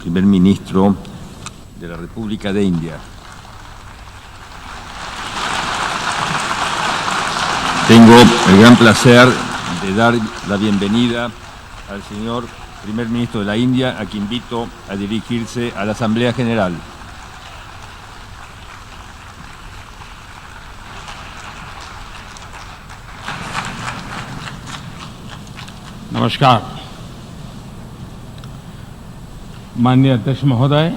primer ministro de la República de India. Tengo el gran placer de dar la bienvenida al señor primer ministro de la India, a quien invito a dirigirse a la Asamblea General. नमस्कार। माननीय अध्यक्ष महोदय,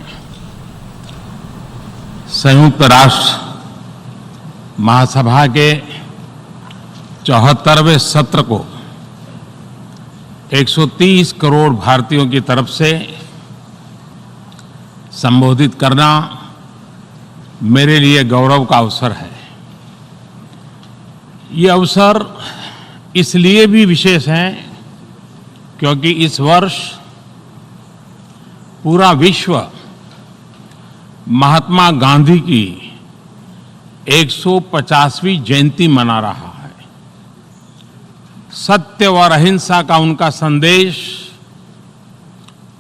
संयुक्त राष्ट्र महासभा के 74वें सत्र को 130 करोड़ भारतीयों की तरफ से संबोधित करना मेरे लिए गौरव का अवसर है। ये अवसर इसलिए भी विशेष है क्योंकि इस वर्ष पूरा विश्व महात्मा गांधी की 150वीं जयंती मना रहा है। सत्य और अहिंसा का उनका संदेश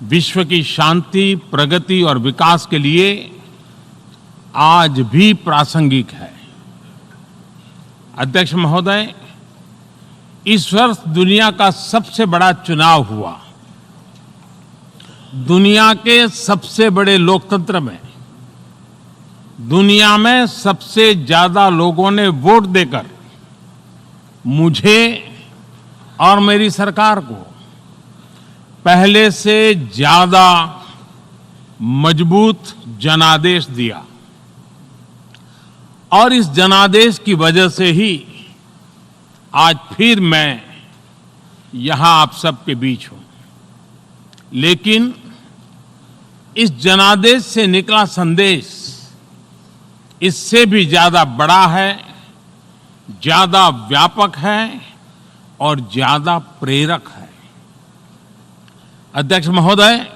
विश्व की शांति, प्रगति और विकास के लिए आज भी प्रासंगिक है। अध्यक्ष महोदय, इस वर्ष दुनिया का सबसे बड़ा चुनाव हुआ। दुनिया के सबसे बड़े लोकतंत्र में दुनिया में सबसे ज्यादा लोगों ने वोट देकर मुझे और मेरी सरकार को पहले से ज्यादा मजबूत जनादेश दिया और इस जनादेश की वजह से ही आज फिर मैं यहां आप सबके बीच हूं। लेकिन इस जनादेश से निकला संदेश इससे भी ज्यादा बड़ा है, ज्यादा व्यापक है और ज्यादा प्रेरक है। अध्यक्ष महोदय,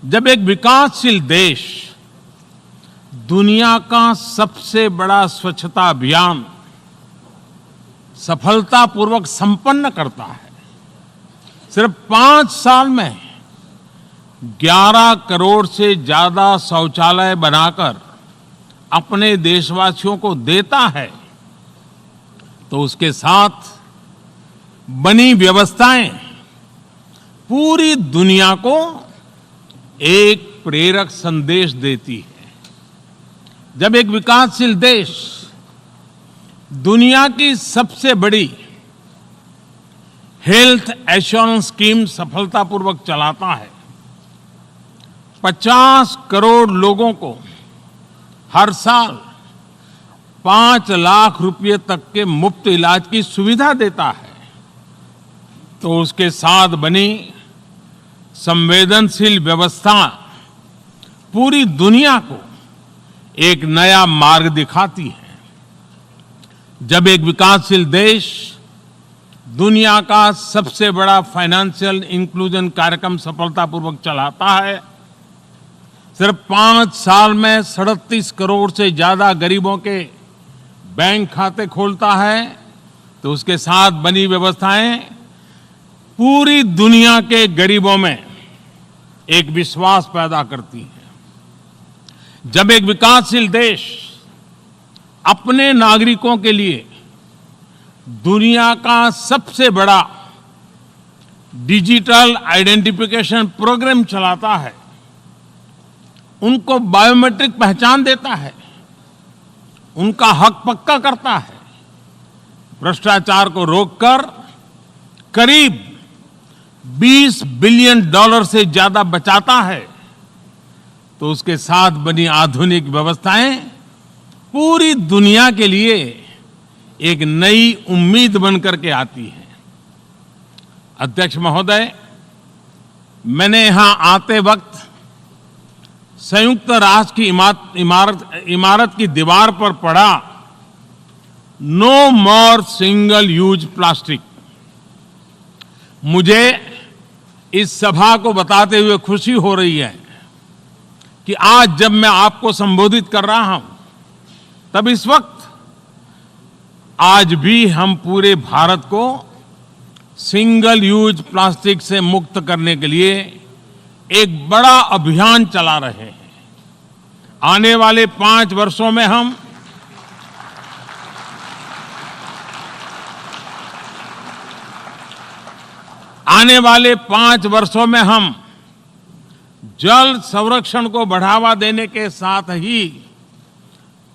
जब एक विकासशील देश दुनिया का सबसे बड़ा स्वच्छता अभियान सफलतापूर्वक संपन्न करता है, सिर्फ 5 साल में 11 करोड़ से ज्यादा शौचालय बनाकर अपने देशवासियों को देता है, तो उसके साथ बनी व्यवस्थाएं पूरी दुनिया को एक प्रेरक संदेश देती है। जब एक विकासशील देश दुनिया की सबसे बड़ी हेल्थ एश्योरेंस स्कीम सफलतापूर्वक चलाता है, 50 करोड़ लोगों को हर साल 5 लाख रुपए तक के मुफ्त इलाज की सुविधा देता है, तो उसके साथ बनी संवेदनशील व्यवस्था पूरी दुनिया को एक नया मार्ग दिखाती है। जब एक विकासशील देश दुनिया का सबसे बड़ा फाइनेंशियल इंक्लूजन कार्यक्रम सफलतापूर्वक चलाता है, सिर्फ 5 साल में 37 करोड़ से ज्यादा गरीबों के बैंक खाते खोलता है, तो उसके साथ बनी व्यवस्थाएं पूरी दुनिया के गरीबों में एक विश्वास पैदा करती हैं। जब एक विकासशील देश अपने नागरिकों के लिए दुनिया का सबसे बड़ा डिजिटल आइडेंटिफिकेशन प्रोग्राम चलाता है, उनको बायोमेट्रिक पहचान देता है, उनका हक पक्का करता है, भ्रष्टाचार को रोककर करीब $20 बिलियन से ज्यादा बचाता है, तो उसके साथ बनी आधुनिक व्यवस्थाएं पूरी दुनिया के लिए एक नई उम्मीद बनकर के आती है। अध्यक्ष महोदय, मैंने यहां आते वक्त संयुक्त राष्ट्र की इमारत की दीवार पर पढ़ा, नो मोर सिंगल यूज प्लास्टिक। मुझे इस सभा को बताते हुए खुशी हो रही है कि आज जब मैं आपको संबोधित कर रहा हूं, तब इस वक्त आज भी हम पूरे भारत को सिंगल यूज प्लास्टिक से मुक्त करने के लिए एक बड़ा अभियान चला रहे हैं। आने वाले 5 वर्षों में हम जल संरक्षण को बढ़ावा देने के साथ ही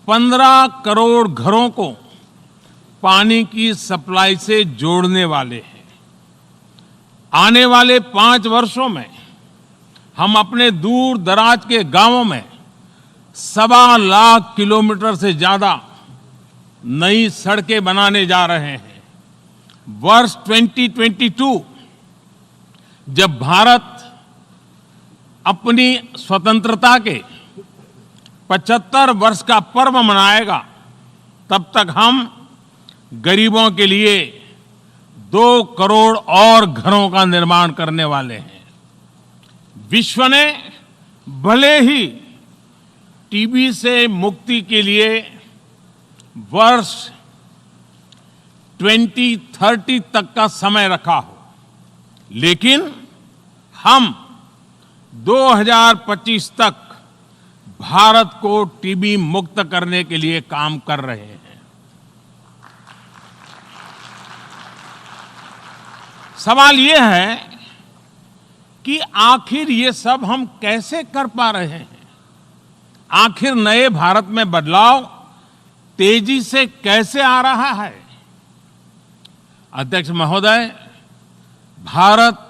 15 करोड़ घरों को पानी की सप्लाई से जोड़ने वाले हैं। आने वाले 5 वर्षों में हम अपने दूर दराज के गांवों में 1.25 लाख किलोमीटर से ज्यादा नई सड़कें बनाने जा रहे हैं। वर्ष 2022 जब भारत अपनी स्वतंत्रता के 75 वर्ष का पर्व मनाएगा, तब तक हम गरीबों के लिए 2 करोड़ और घरों का निर्माण करने वाले हैं। विश्व ने भले ही टीबी से मुक्ति के लिए वर्ष 2030 तक का समय रखा हो, लेकिन हम 2025 तक भारत को टीबी मुक्त करने के लिए काम कर रहे हैं। सवाल यह है कि आखिर ये सब हम कैसे कर पा रहे हैं? आखिर नए भारत में बदलाव तेजी से कैसे आ रहा है? अध्यक्ष महोदय, भारत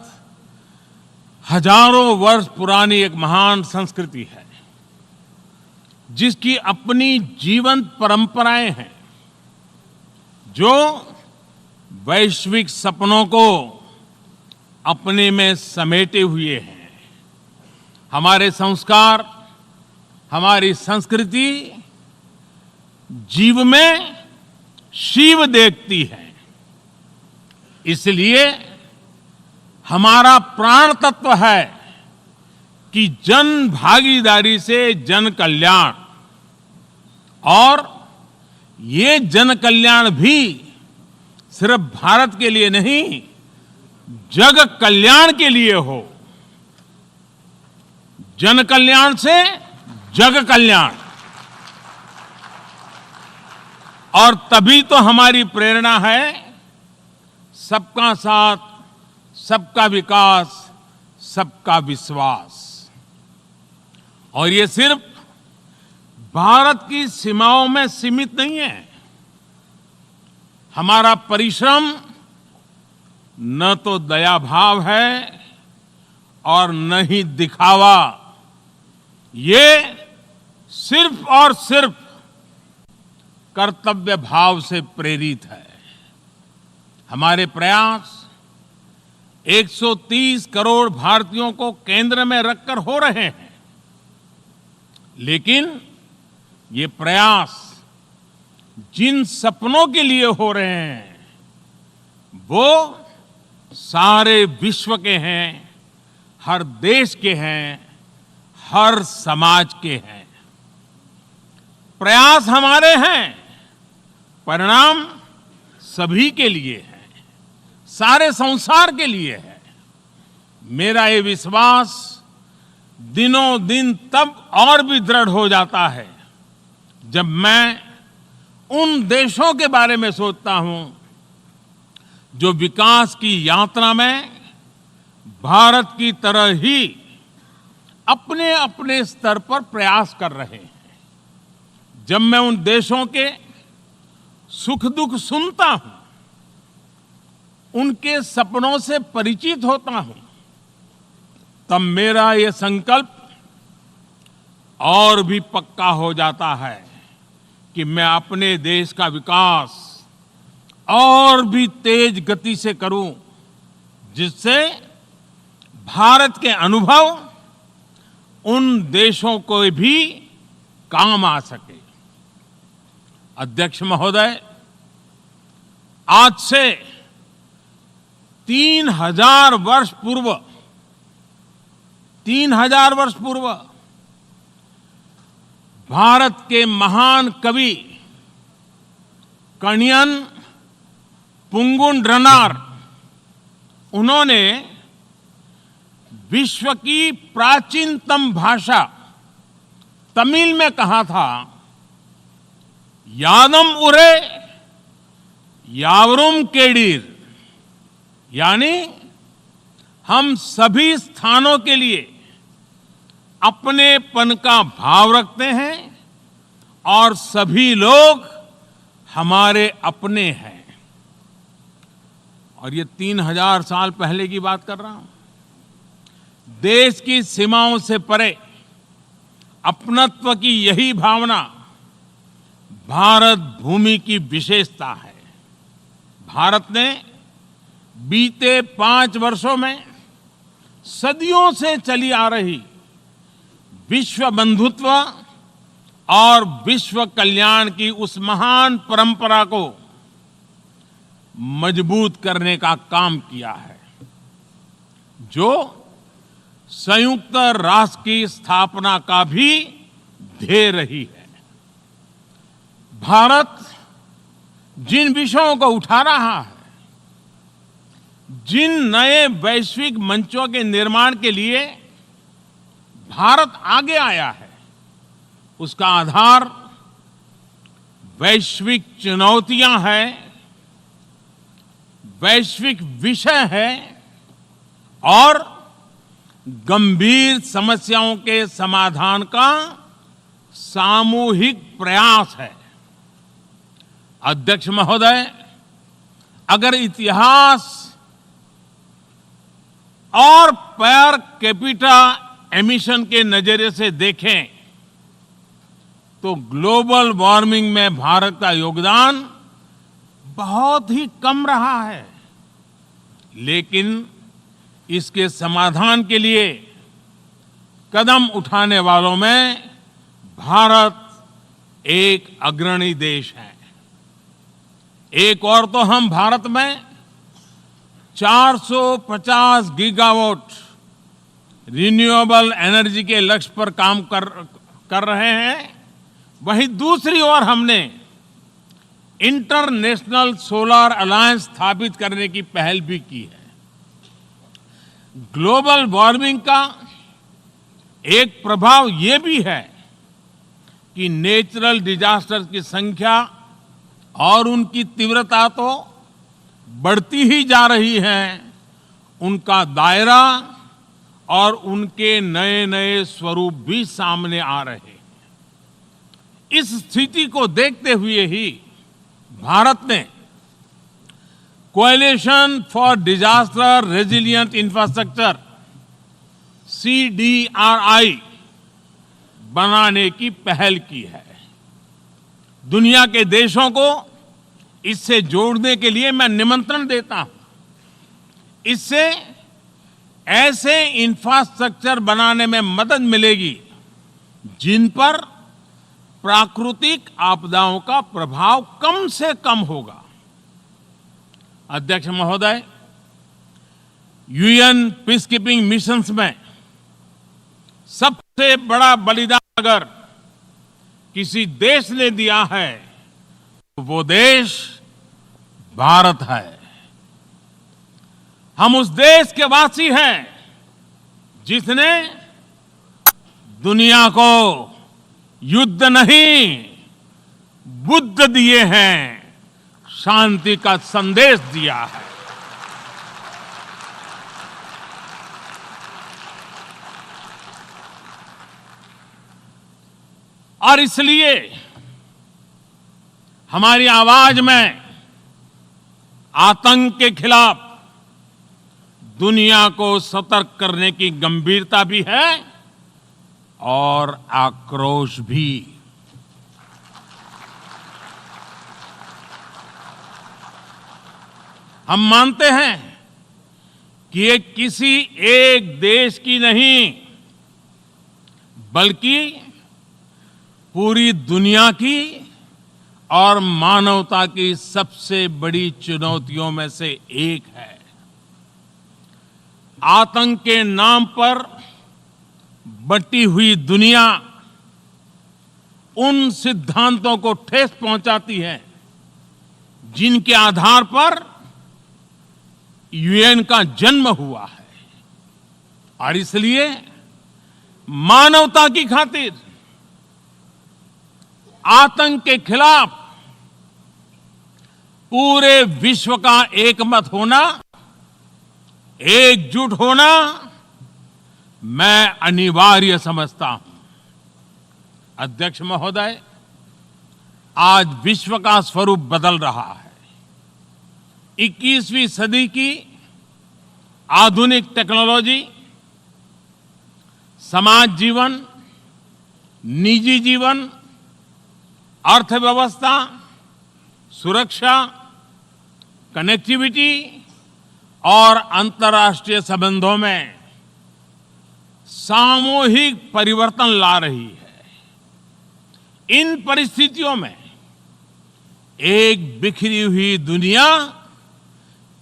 हजारों वर्ष पुरानी एक महान संस्कृति है, जिसकी अपनी जीवंत परंपराएं हैं, जो वैश्विक सपनों को अपने में समेटे हुए हैं। हमारे संस्कार, हमारी संस्कृति जीव में शिव देखती है। इसलिए हमारा प्राण तत्व है कि जन भागीदारी से जन कल्याण, और ये जन कल्याण भी सिर्फ भारत के लिए नहीं, जग कल्याण के लिए हो। जन कल्याण से जग कल्याण। और तभी तो हमारी प्रेरणा है सबका साथ, सबका विकास, सबका विश्वास। और ये सिर्फ भारत की सीमाओं में सीमित नहीं है। हमारा परिश्रम न तो दया भाव है और न ही दिखावा। ये सिर्फ और सिर्फ कर्तव्य भाव से प्रेरित है। हमारे प्रयास 130 करोड़ भारतीयों को केंद्र में रखकर हो रहे हैं, लेकिन ये प्रयास जिन सपनों के लिए हो रहे हैं, वो सारे विश्व के हैं, हर देश के हैं, हर समाज के हैं। प्रयास हमारे हैं, परिणाम सभी के लिए है, सारे संसार के लिए है। मेरा ये विश्वास दिनों दिन तब और भी दृढ़ हो जाता है जब मैं उन देशों के बारे में सोचता हूं जो विकास की यात्रा में भारत की तरह ही अपने अपने स्तर पर प्रयास कर रहे हैं। जब मैं उन देशों के सुख दुख सुनता हूं, उनके सपनों से परिचित होता हूं, तब मेरा ये संकल्प और भी पक्का हो जाता है कि मैं अपने देश का विकास और भी तेज गति से करूं, जिससे भारत के अनुभव उन देशों को भी काम आ सके। अध्यक्ष महोदय, आज से 3000 वर्ष पूर्व भारत के महान कवि कणियन पुंगुन ड्रनार, उन्होंने विश्व की प्राचीनतम भाषा तमिल में कहा था, यादम उरे यावरुम केडीर, यानी हम सभी स्थानों के लिए अपनेपन का भाव रखते हैं और सभी लोग हमारे अपने हैं। और ये 3000 साल पहले की बात कर रहा हूं। देश की सीमाओं से परे अपनत्व की यही भावना भारत भूमि की विशेषता है। भारत ने बीते 5 वर्षों में सदियों से चली आ रही विश्व बंधुत्व और विश्व कल्याण की उस महान परंपरा को मजबूत करने का काम किया है, जो संयुक्त राष्ट्र की स्थापना का भी ध्येय रही है। भारत जिन विषयों को उठा रहा है, जिन नए वैश्विक मंचों के निर्माण के लिए भारत आगे आया है, उसका आधार वैश्विक चुनौतियां हैं, वैश्विक विषय है और गंभीर समस्याओं के समाधान का सामूहिक प्रयास है। अध्यक्ष महोदय, अगर इतिहास और पर कैपिटा एमिशन के नजरिए से देखें तो ग्लोबल वार्मिंग में भारत का योगदान बहुत ही कम रहा है, लेकिन इसके समाधान के लिए कदम उठाने वालों में भारत एक अग्रणी देश है। एक और तो हम भारत में 450 गीगावाट रिन्यूएबल एनर्जी के लक्ष्य पर काम कर रहे हैं, वहीं दूसरी ओर हमने इंटरनेशनल सोलर अलायंस स्थापित करने की पहल भी की है। ग्लोबल वार्मिंग का एक प्रभाव यह भी है कि नेचुरल डिजास्टर की संख्या और उनकी तीव्रता तो बढ़ती ही जा रही है, उनका दायरा और उनके नए नए स्वरूप भी सामने आ रहे हैं। इस स्थिति को देखते हुए ही भारत ने coalition for disaster resilient infrastructure CDRI बनाने की पहल की है। दुनिया के देशों को इससे जोड़ने के लिए मैं निमंत्रण देता हूं। इससे ऐसे इंफ्रास्ट्रक्चर बनाने में मदद मिलेगी जिन पर प्राकृतिक आपदाओं का प्रभाव कम से कम होगा। अध्यक्ष महोदय, UN पीसकीपिंग मिशंस में सबसे बड़ा बलिदान अगर किसी देश ने दिया है तो वो देश भारत है। हम उस देश के वासी हैं जिसने दुनिया को युद्ध नहीं, बुद्ध दिए हैं, शांति का संदेश दिया है। और इसलिए हमारी आवाज में आतंक के खिलाफ दुनिया को सतर्क करने की गंभीरता भी है और आक्रोश भी। हम मानते हैं कि ये किसी एक देश की नहीं बल्कि पूरी दुनिया की और मानवता की सबसे बड़ी चुनौतियों में से एक है। आतंक के नाम पर बटी हुई दुनिया उन सिद्धांतों को ठेस पहुंचाती है जिनके आधार पर UN का जन्म हुआ है। और इसलिए मानवता की खातिर आतंक के खिलाफ पूरे विश्व का एकमत होना, एकजुट होना मैं अनिवार्य समझता हूं। अध्यक्ष महोदय, आज विश्व का स्वरूप बदल रहा है। 21वीं सदी की आधुनिक टेक्नोलॉजी समाज जीवन, निजी जीवन, अर्थव्यवस्था, सुरक्षा, कनेक्टिविटी और अंतर्राष्ट्रीय संबंधों में सामूहिक परिवर्तन ला रही है। इन परिस्थितियों में एक बिखरी हुई दुनिया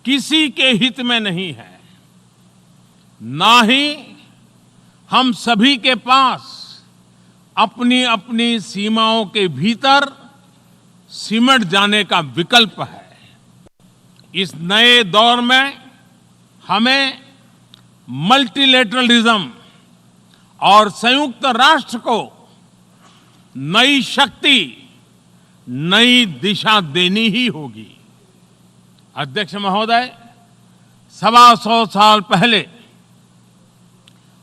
किसी के हित में नहीं है। ना ही हम सभी के पास अपनी अपनी सीमाओं के भीतर सिमट जाने का विकल्प है। इस नए दौर में हमें मल्टीलेटरलिज्म और संयुक्त राष्ट्र को नई शक्ति, नई दिशा देनी ही होगी। अध्यक्ष महोदय, 125 साल पहले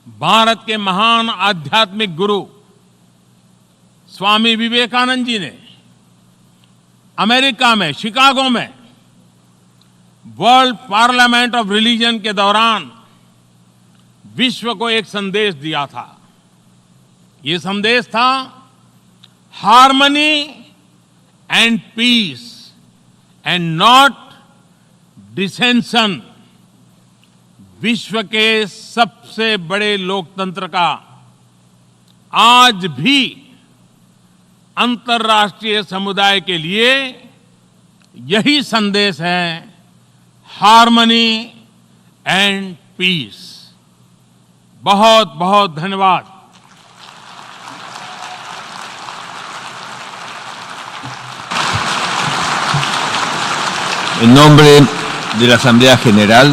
भारत के महान आध्यात्मिक गुरु स्वामी विवेकानंद जी ने अमेरिका में, शिकागो में वर्ल्ड पार्लियामेंट ऑफ रिलीजन के दौरान विश्व को एक संदेश दिया था। ये संदेश था harmony and peace and not dissension. विश्व के सबसे बड़े लोकतंत्र का आज भी अंतर्राष्ट्रीय समुदाय के लिए यही संदेश है, हार्मनी एंड पीस। बहुत बहुत धन्यवाद। En nombre de la Asamblea General